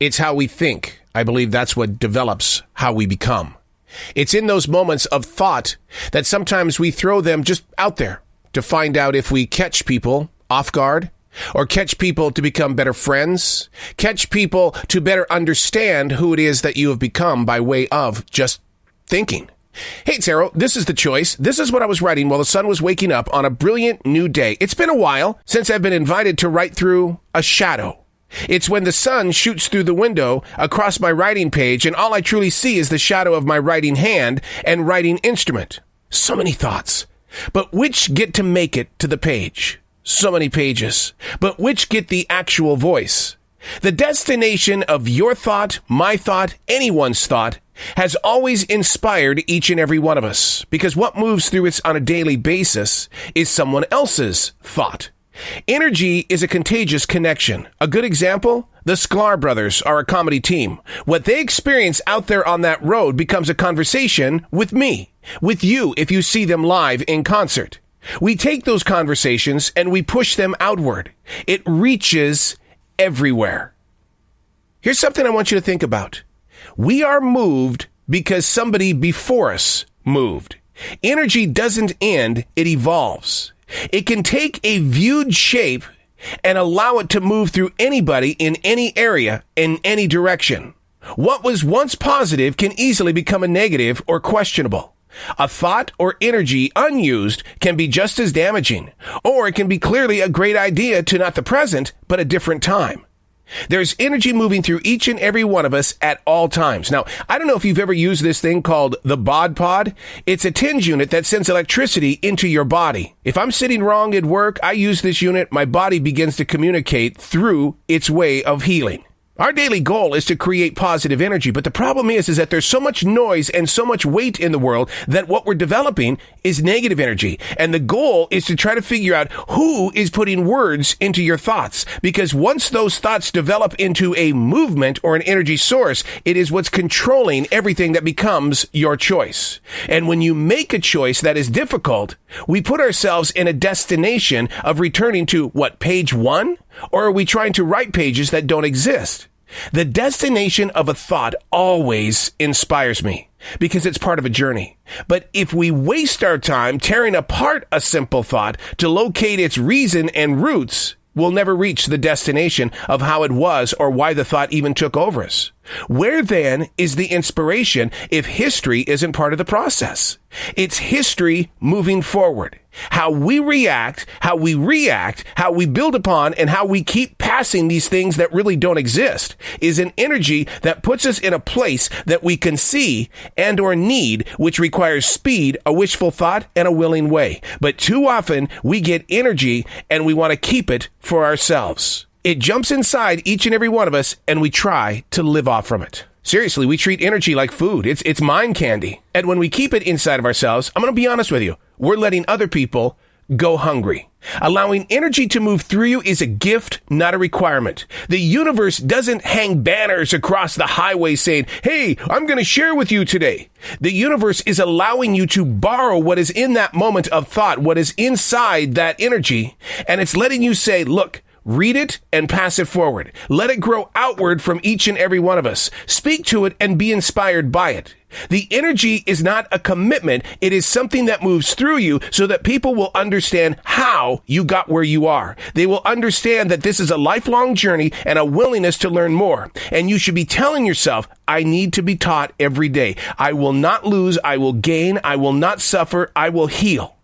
It's how we think. I believe that's what develops how we become. It's in those moments of thought that sometimes we throw them just out there to find out if we catch people off guard, or catch people to become better friends, catch people to better understand who it is that you have become by way of just thinking. Hey, it's Arrow. This is The Choice. This is what I was writing while the sun was waking up on a brilliant new day. It's been a while since I've been invited to write through a shadow. It's when the sun shoots through the window across my writing page, and all I truly see is the shadow of my writing hand and writing instrument. So many thoughts, but which get to make it to the page? So many pages, but which get the actual voice? The destination of your thought, my thought, anyone's thought, has always inspired each and every one of us, because what moves through us on a daily basis is someone else's thought. Energy is a contagious connection. A good example, the Sklar brothers are a comedy team. What they experience out there on that road becomes a conversation with me, with you if you see them live in concert. We take those conversations and we push them outward. It reaches everywhere. Here's something I want you to think about. We are moved because somebody before us moved. Energy doesn't end, it evolves. It can take a viewed shape and allow it to move through anybody in any area, in any direction. What was once positive can easily become a negative or questionable. A thought or energy unused can be just as damaging, or it can be clearly a great idea to not the present, but a different time. There's energy moving through each and every one of us at all times. Now, I don't know if you've ever used this thing called the Bod Pod. It's a TINS unit that sends electricity into your body. If I'm sitting wrong at work, I use this unit, my body begins to communicate through its way of healing. Our daily goal is to create positive energy, but the problem is that there's so much noise and so much weight in the world that what we're developing is negative energy. And the goal is to try to figure out who is putting words into your thoughts. Because once those thoughts develop into a movement or an energy source, it is what's controlling everything that becomes your choice. And when you make a choice that is difficult, we put ourselves in a destination of returning to what, page 1? Or are we trying to write pages that don't exist? The destination of a thought always inspires me because it's part of a journey. But if we waste our time tearing apart a simple thought to locate its reason and roots, we'll never reach the destination of how it was or why the thought even took over us. Where then is the inspiration if history isn't part of the process? It's history moving forward. How we react, how we build upon, and how we keep passing these things that really don't exist is an energy that puts us in a place that we can see and or need, which requires speed, a wishful thought, and a willing way. But too often we get energy and we want to keep it for ourselves. It jumps inside each and every one of us and we try to live off from it. Seriously, we treat energy like food. It's mind candy. And when we keep it inside of ourselves, I'm going to be honest with you, we're letting other people go hungry. Allowing energy to move through you is a gift, not a requirement. The universe doesn't hang banners across the highway saying, hey, I'm going to share with you today. The universe is allowing you to borrow what is in that moment of thought, what is inside that energy, and it's letting you say, look, read it and pass it forward. Let it grow outward from each and every one of us. Speak to it and be inspired by it. The energy is not a commitment. It is something that moves through you so that people will understand how you got where you are. They will understand that this is a lifelong journey and a willingness to learn more. And you should be telling yourself, I need to be taught every day. I will not lose. I will gain. I will not suffer. I will heal.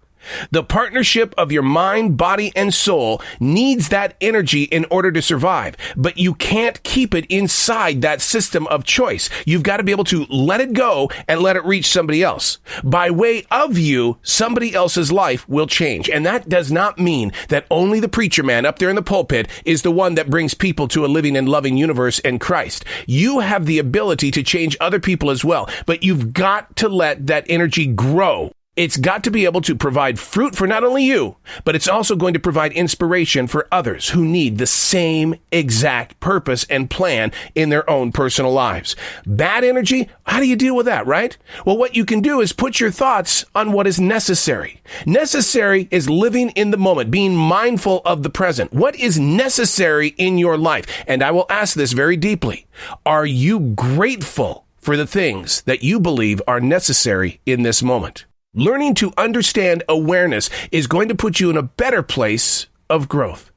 The partnership of your mind, body, and soul needs that energy in order to survive, but you can't keep it inside that system of choice. You've got to be able to let it go and let it reach somebody else. By way of you, somebody else's life will change. And that does not mean that only the preacher man up there in the pulpit is the one that brings people to a living and loving universe in Christ. You have the ability to change other people as well, but you've got to let that energy grow. It's got to be able to provide fruit for not only you, but it's also going to provide inspiration for others who need the same exact purpose and plan in their own personal lives. Bad energy, how do you deal with that, right? Well, what you can do is put your thoughts on what is necessary. Necessary is living in the moment, being mindful of the present. What is necessary in your life? And I will ask this very deeply. Are you grateful for the things that you believe are necessary in this moment? Learning to understand awareness is going to put you in a better place of growth.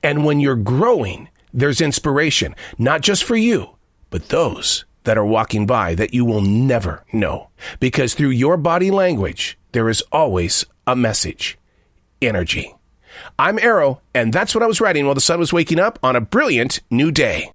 And when you're growing, there's inspiration, not just for you, but those that are walking by that you will never know. Because through your body language, there is always a message. Energy. I'm Arrow, and that's what I was writing while the sun was waking up on a brilliant new day.